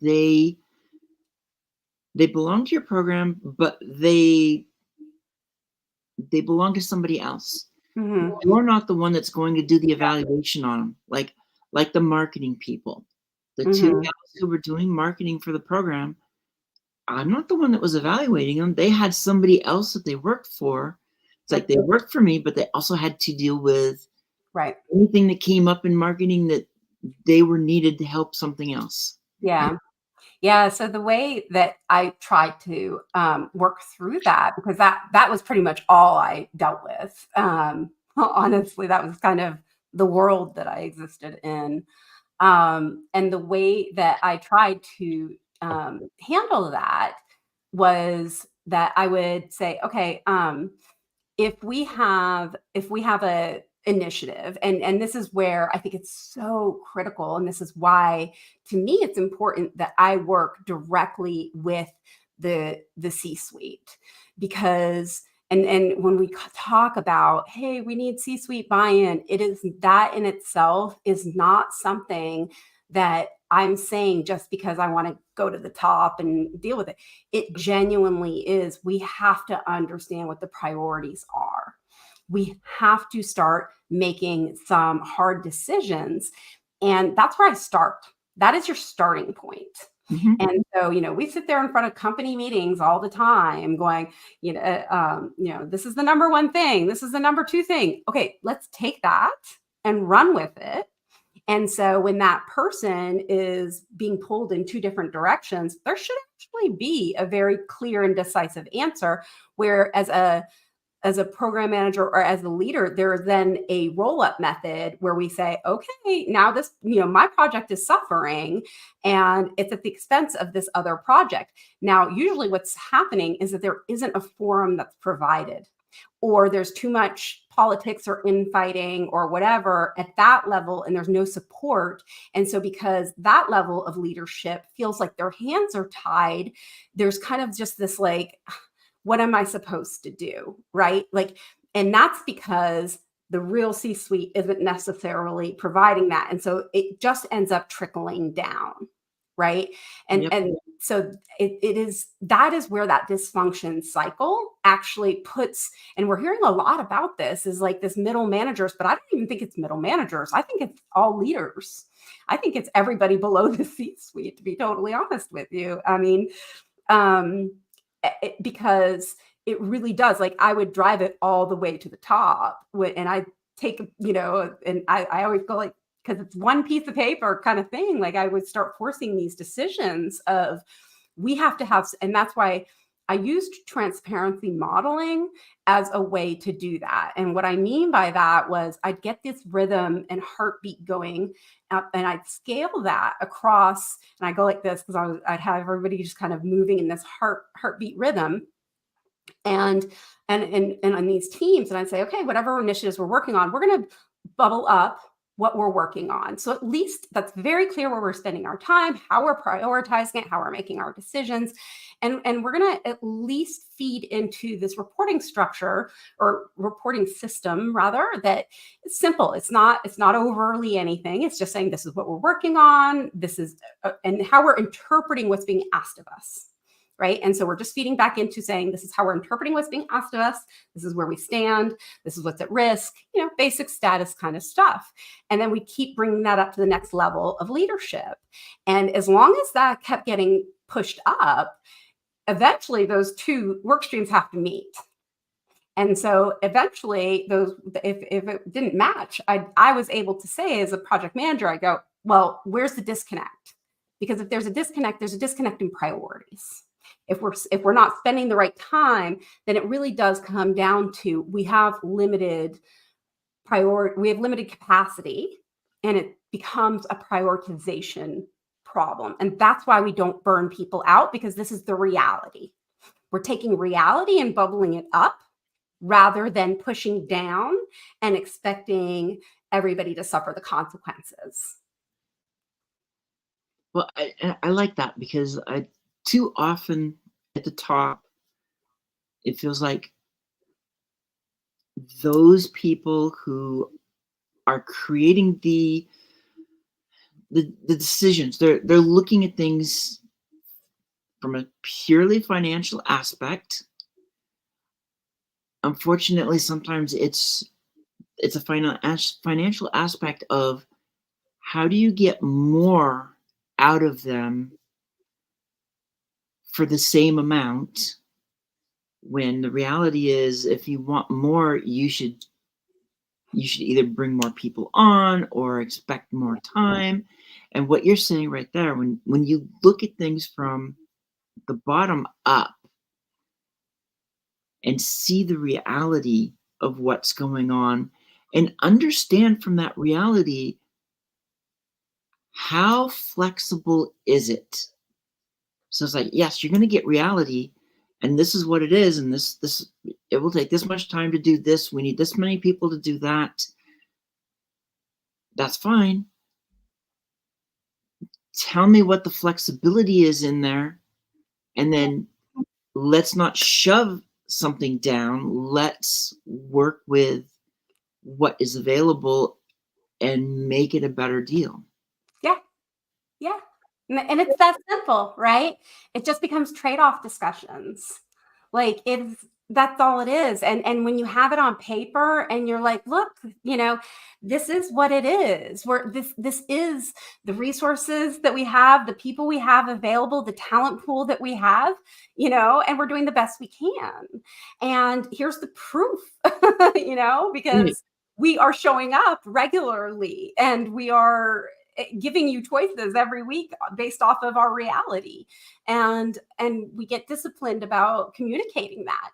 they belong to your program, but they belong to somebody else. Mhm. You're not the one that's going to do the evaluation on them, like the marketing people. The 2 Mhm. gals who were doing marketing for the program, I'm not the one that was evaluating them. They had somebody else that they worked for. It's like they worked for me, but they also had to deal with Right. anything that came up in marketing that they were needed to help something else. Yeah. Yeah. So the way that I tried to work through that, because that was pretty much all I dealt with. Honestly, that was kind of the world that I existed in. And the way that I tried to handle that was that I would say, okay, if we have initiative. And this is where I think it's so critical. And this is why, to me, it's important that I work directly with the C-suite, because and when we talk about, hey, we need C-suite buy-in, it is that in itself is not something that I'm saying just because I want to go to the top and deal with it. It genuinely is. We have to understand what the priorities are. We have to start making some hard decisions. And that's where I start. That is your starting point. Mm-hmm. And so, we sit there in front of company meetings all the time going, this is the number one thing. This is the number two thing. Okay, let's take that and run with it. And so when that person is being pulled in two different directions, there should actually be a very clear and decisive answer, where as a program manager or as a leader, there is then a roll-up method where we say, okay, now this, my project is suffering and it's at the expense of this other project. Now, usually what's happening is that there isn't a forum that's provided, or there's too much politics or infighting or whatever at that level, and there's no support. And so because that level of leadership feels like their hands are tied, there's kind of just this like, what am I supposed to do? Right? And that's because the real C-suite isn't necessarily providing that. And so it just ends up trickling down. Right. And so that is where that dysfunction cycle actually puts, and we're hearing a lot about this, is like this middle managers, but I don't even think it's middle managers. I think it's all leaders. I think it's everybody below the C-suite, to be totally honest with you. I mean, because it really does. Like, I would drive it all the way to the top, and I take, and I always go like, because it's one piece of paper kind of thing. Like, I would start forcing these decisions of, we have to have, and that's why I used transparency modeling as a way to do that. And what I mean by that was, I'd get this rhythm and heartbeat going, and I'd scale that across, and I go like this because I'd have everybody just kind of moving in this heartbeat rhythm. And on these teams, and I'd say, okay, whatever initiatives we're working on, we're going to bubble up what we're working on. So at least that's very clear where we're spending our time, how we're prioritizing it, how we're making our decisions. And we're going to at least feed into this reporting structure, or reporting system rather, that it's simple. It's not overly anything. It's just saying, this is what we're working on. This is, and how we're interpreting what's being asked of us. Right. And so we're just feeding back into saying, this is how we're interpreting what's being asked of us. This is where we stand. This is what's at risk, basic status kind of stuff. And then we keep bringing that up to the next level of leadership. And as long as that kept getting pushed up, eventually those two work streams have to meet. And so eventually if it didn't match, I was able to say, as a project manager, I go, well, where's the disconnect? Because if there's a disconnect in priorities. If we're not spending the right time, then it really does come down to, we have limited capacity, and it becomes a prioritization problem. And that's why we don't burn people out, because this is the reality. We're taking reality and bubbling it up rather than pushing down and expecting everybody to suffer the consequences. Well, I like that, because too often at the top, it feels like those people who are creating the decisions, they're looking at things from a purely financial aspect. Unfortunately, sometimes it's a financial aspect of, how do you get more out of them for the same amount, when the reality is, if you want more, you should either bring more people on or expect more time. And what you're saying right there, when you look at things from the bottom up and see the reality of what's going on, and understand from that reality, how flexible is it? So it's like, yes, you're going to get reality, and this is what it is, and this it will take this much time to do this. We need this many people to do that. That's fine. Tell me what the flexibility is in there, and then let's not shove something down. Let's work with what is available and make it a better deal. Yeah. Yeah. And it's that simple, right? It just becomes trade-off discussions. Like that's all it is. And when you have it on paper and you're like, look, this is what it is. This is the resources that we have, the people we have available, the talent pool that we have, and we're doing the best we can. And here's the proof, because we are showing up regularly and we are giving you choices every week based off of our reality, and we get disciplined about communicating that.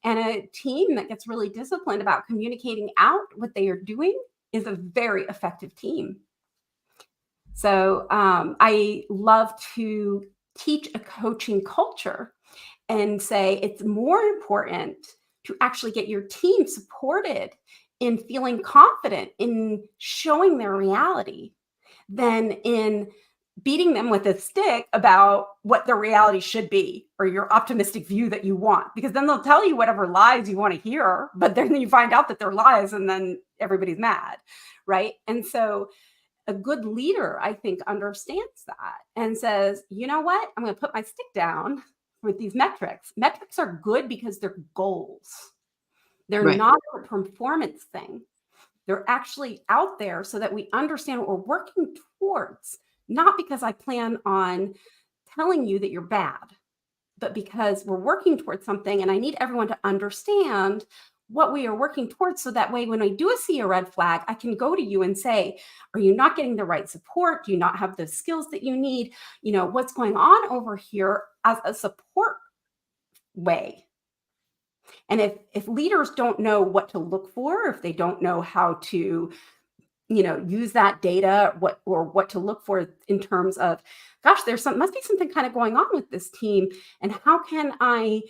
And a team that gets really disciplined about communicating out what they are doing is a very effective team. So I love to teach a coaching culture and say it's more important to actually get your team supported in feeling confident in showing their reality than in beating them with a stick about what their reality should be or your optimistic view that you want, because then they'll tell you whatever lies you want to hear, but then you find out that they're lies and then everybody's mad, right? And so a good leader, I think, understands that and says, you know what, I'm going to put my stick down with these metrics. Metrics are good because they're goals. They're not a performance thing. They're actually out there so that we understand what we're working towards, not because I plan on telling you that you're bad, but because we're working towards something and I need everyone to understand what we are working towards. So that way, when I do see a red flag, I can go to you and say, are you not getting the right support? Do you not have the skills that you need? What's going on over here as a support way? And if leaders don't know what to look for, if they don't know how to, use that data, what to look for in terms of, gosh, must be something kind of going on with this team, and how can I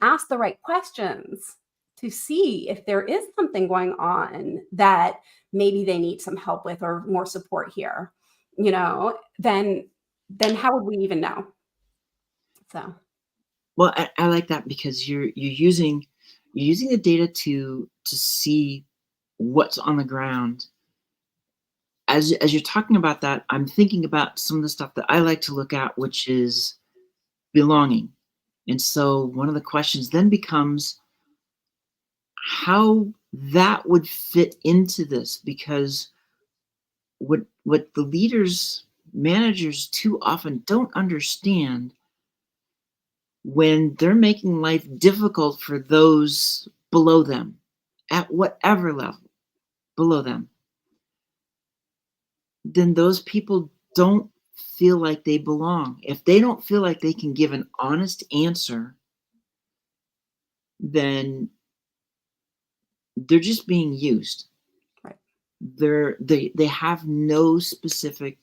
ask the right questions to see if there is something going on that maybe they need some help with or more support here, then how would we even know? So. Well, I like that because you're using the data to see what's on the ground. As you're talking about that, I'm thinking about some of the stuff that I like to look at, which is belonging. And so one of the questions then becomes how that would fit into this, because what the leaders, managers too often don't understand, when they're making life difficult for those below them, at whatever level below them, then those people don't feel like they belong. If they don't feel like they can give an honest answer, then they're just being used. Right. They have no specific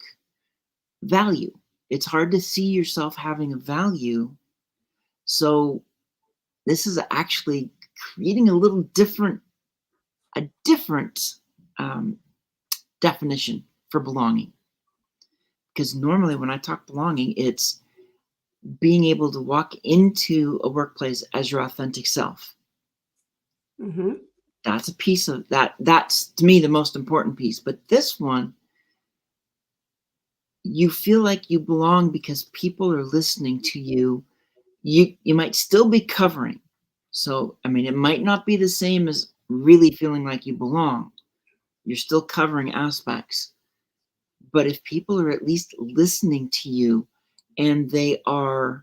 value. It's hard to see yourself having a value. So this is actually creating a different definition for belonging. Because normally when I talk belonging, it's being able to walk into a workplace as your authentic self. Mm-hmm. That's a piece of that. That's, to me, the most important piece. But this one, you feel like you belong because people are listening to you. You might still be covering. So, I mean, it might not be the same as really feeling like you belong. You're still covering aspects. But if people are at least listening to you, and they're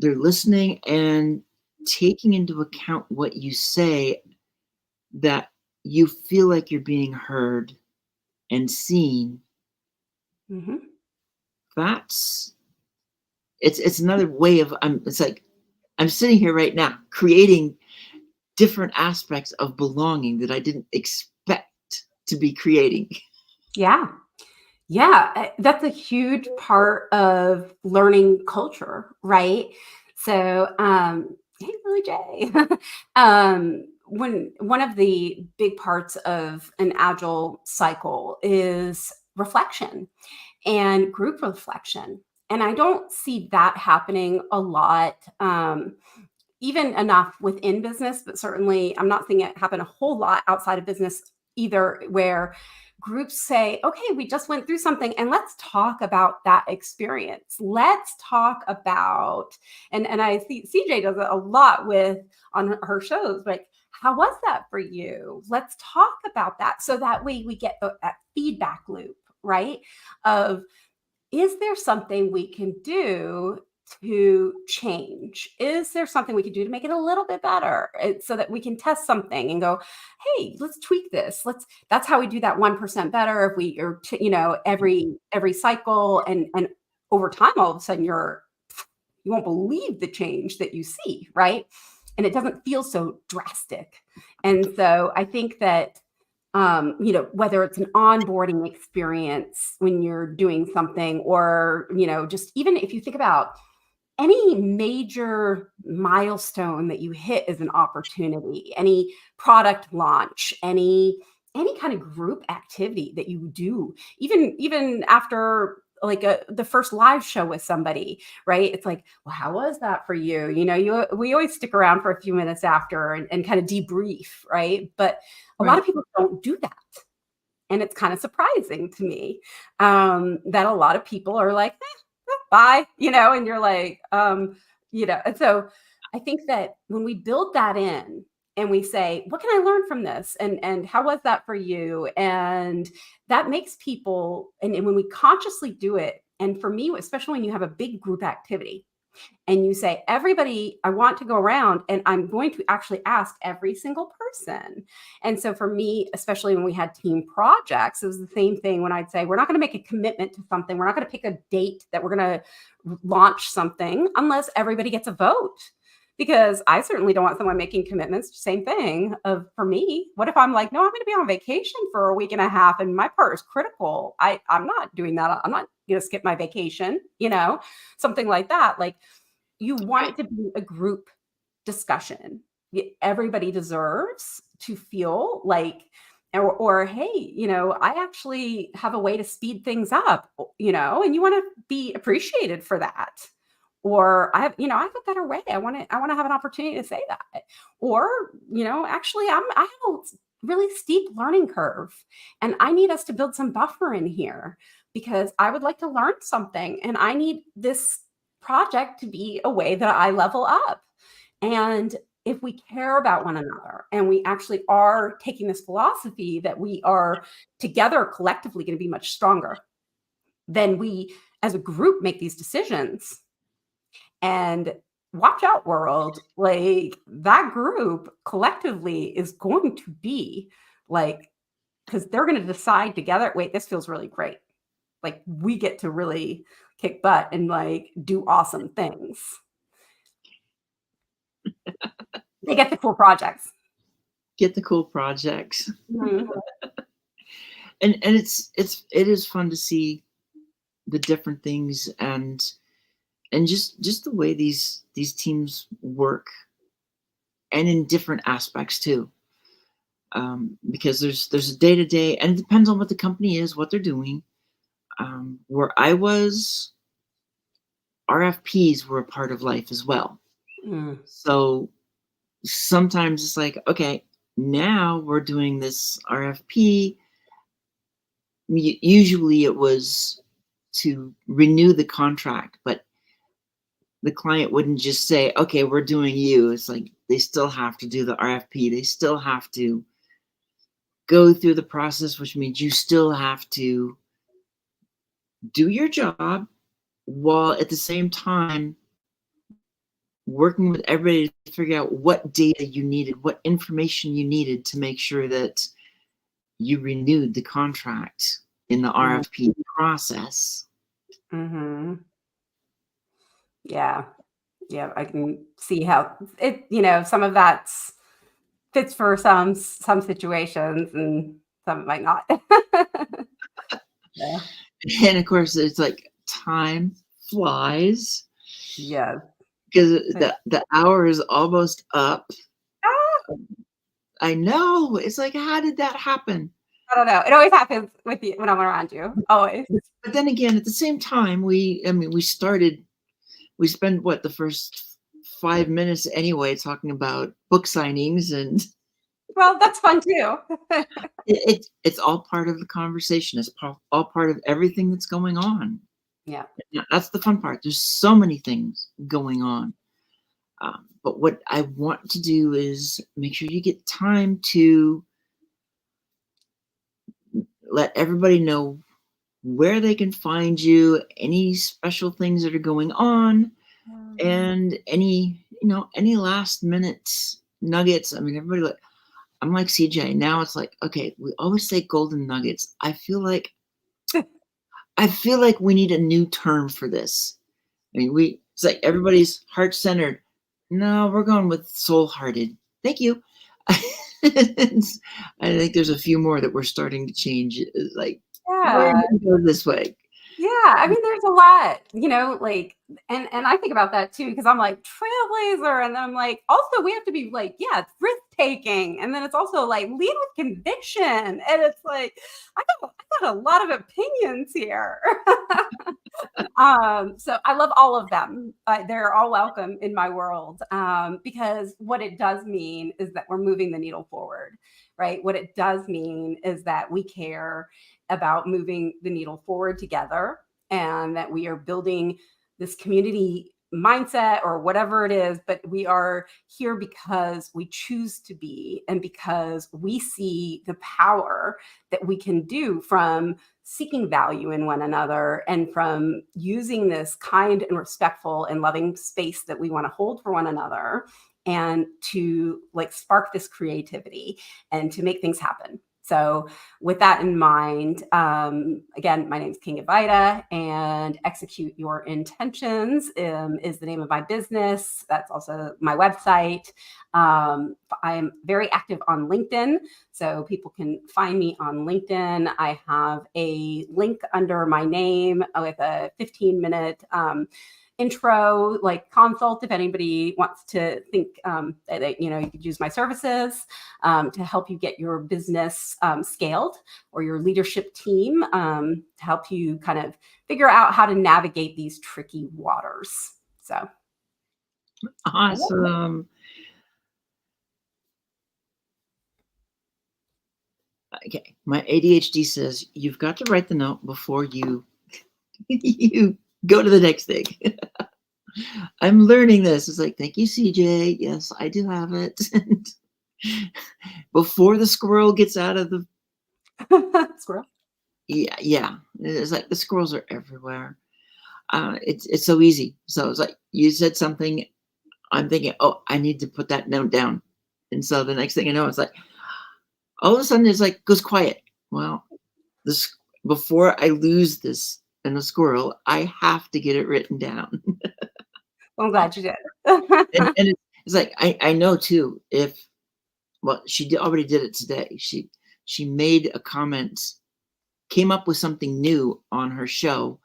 listening and taking into account what you say, that you feel like you're being heard and seen, Mm-hmm. it's another way of, it's like I'm sitting here right now creating different aspects of belonging that I didn't expect to be creating. Yeah. Yeah, that's a huge part of learning culture, right? So, hey, Billy J. one of the big parts of an agile cycle is reflection and group reflection. And I don't see that happening a lot, even enough within business, but certainly I'm not seeing it happen a whole lot outside of business either, where groups say, okay, we just went through something and let's talk about that experience. Let's talk about, and I see CJ does it a lot with on her shows, like, how was that for you? Let's talk about that. So that way we get that feedback loop, right? Of, is there something we can do to change? Is there something we can do to make it a little bit better, so that we can test something and go, hey, let's tweak this. That's how we do that 1% better. If we are, every cycle, and over time, all of a sudden you won't believe the change that you see, right? And it doesn't feel so drastic. And so I think that, whether it's an onboarding experience when you're doing something, or, just even if you think about any major milestone that you hit as an opportunity, any product launch, any kind of group activity that you do, even after like the first live show with somebody, right? It's like, well, how was that for you? We always stick around for a few minutes after and kind of debrief, right? But a lot of people don't do that. And it's kind of surprising to me that a lot of people are like, bye, and you're like, and so I think that when we build that in and we say, what can I learn from this? And how was that for you? And that makes people, and when we consciously do it, and for me, especially when you have a big group activity, and you say, everybody, I want to go around and I'm going to actually ask every single person. And so for me, especially when we had team projects, it was the same thing when I'd say, we're not going to make a commitment to something. We're not going to pick a date that we're going to launch something unless everybody gets a vote. Because I certainly don't want someone making commitments. Same thing for me. What if I'm like, no, I'm going to be on vacation for a week and a half and my part is critical. I'm not doing that. I'm not going to skip my vacation, something like that. Like, you want it to be a group discussion. Everybody deserves to feel like, or hey, I actually have a way to speed things up, and you want to be appreciated for that. Or I have a better way. I want to have an opportunity to say that. Or, actually I have a really steep learning curve and I need us to build some buffer in here because I would like to learn something and I need this project to be a way that I level up. And if we care about one another and we actually are taking this philosophy that we are together collectively going to be much stronger, then we as a group make these decisions. And watch out, world, like that group collectively is going to be like, because they're going to decide together, wait, this feels really great. Like we get to really kick butt and like do awesome things. They get the cool projects. Mm-hmm. And it is fun to see the different things and just the way these teams work, and in different aspects too. Because there's a day-to-day, and it depends on what the company is, what they're doing. Where I was, RFPs were a part of life as well. Mm. So sometimes it's like, okay, now we're doing this RFP. Usually it was to renew the contract, but the client wouldn't just say, okay, we're doing you. It's like they still have to do the RFP. They still have to go through the process, which means you still have to do your job while at the same time working with everybody to figure out what data you needed, what information you needed to make sure that you renewed the contract in the RFP process. Mm-hmm. Yeah, I can see how it, some of that fits for some situations and some might not. Yeah. And of course, it's like time flies. Yeah. Because the hour is almost up. I know. It's like, how did that happen? I don't know. It always happens with you when I'm around you. Always. But then again, at the same time, we spent what, the first 5 minutes anyway talking about book signings, and Well, that's fun too. it's all part of the conversation. It's all part of everything that's going on. Yeah. That's the fun part. There's so many things going on. But what I want to do is make sure you get time to let everybody know where they can find you, any special things that are going on, and any last minute nuggets. I mean, everybody, I'm like CJ. Now it's like, okay, we always say golden nuggets. I feel like we need a new term for this. I mean, it's like everybody's heart-centered. No, we're going with soul-hearted. Thank you. I think there's a few more that we're starting to change. Like, we're going to go this way. Yeah, I mean, there's a lot, like, and I think about that too, because I'm like trailblazer, and then I'm like, also we have to be like, yeah, it's risk taking, and then it's also like lead with conviction, and it's like I got a lot of opinions here. So I love all of them. They're all welcome in my world, because what it does mean is that we're moving the needle forward, right? What it does mean is that we care about moving the needle forward together, and that we are building this community mindset or whatever it is, but we are here because we choose to be, and because we see the power that we can do from seeking value in one another, and from using this kind and respectful and loving space that we want to hold for one another, and to like spark this creativity and to make things happen. So with that in mind, again, my name is Kinga Vajda, and Execute Your Intentions is the name of my business. That's also my website. I am very active on LinkedIn, so people can find me on LinkedIn. I have a link under my name with a 15-minute intro like consult if anybody wants to think that you could use my services to help you get your business scaled, or your leadership team, to help you kind of figure out how to navigate these tricky waters. So awesome. Okay, my ADHD says you've got to write the note before you go to the next thing. I'm learning this. It's like, thank you, CJ. Yes, I do have it. Before the squirrel gets out of the squirrel. Yeah. It's like the squirrels are everywhere. It's so easy. So it's like you said something, I'm thinking, oh, I need to put that note down. And so the next thing I know, it's like all of a sudden it's like goes quiet. Well, before I lose this and the squirrel, I have to get it written down. I'm glad you did. and it's like I know too, she already did it today. She made a comment, came up with something new on her show,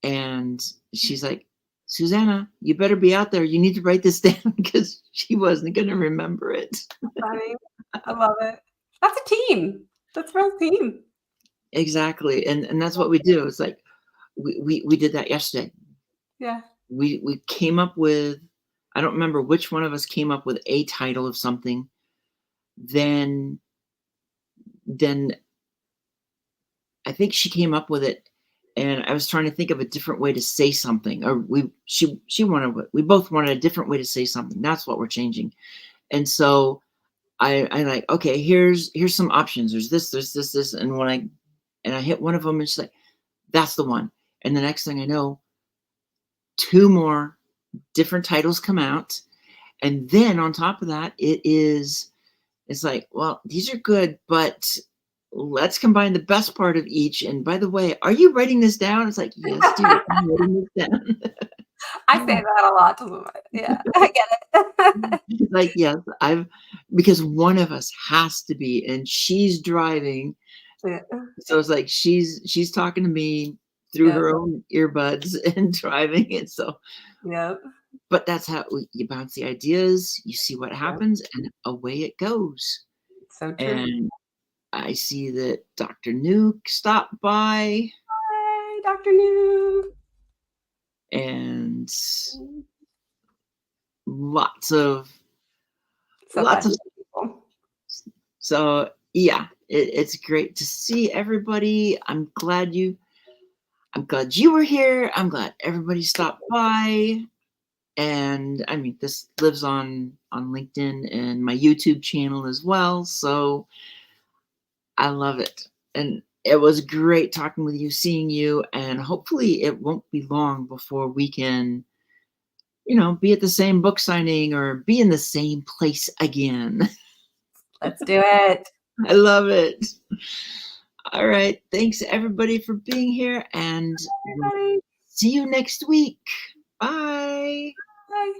and she's like, Susanna, you better be out there. You need to write this down, because she wasn't going to remember it. Funny. I love it. That's a team. That's a real team. Exactly. And that's what we do. It's like we did that yesterday. Yeah. We came up with, I don't remember which one of us came up with a title of something. Then I think she came up with it, and I was trying to think of a different way to say something, or we both wanted a different way to say something. That's what we're changing. And so I like, okay, here's some options. There's this. And when I hit one of them, and she's like, that's the one. And the next thing I know, 2 more different titles come out. And then on top of that, it's like, well, these are good, but let's combine the best part of each. And by the way, are you writing this down? It's like, yes, dude, I'm writing this down. I say that a lot to them. Yeah, I get it. Like, yes, because one of us has to be, and she's driving. Yeah. So it's like she's talking to me through her own earbuds and driving it. So yeah. But that's how you bounce the ideas, you see what happens, and away it goes. So true. And I see that Dr. Nuke stopped by. Hi, Dr. Nuke. And lots of people. So yeah, it's great to see everybody. I'm glad you were here. I'm glad everybody stopped by. And I mean, this lives on LinkedIn and my YouTube channel as well. So I love it. And it was great talking with you, seeing you, and hopefully it won't be long before we can, be at the same book signing or be in the same place again. Let's do it. I love it. All right. Thanks everybody for being here, and everybody. See you next week. Bye. Bye.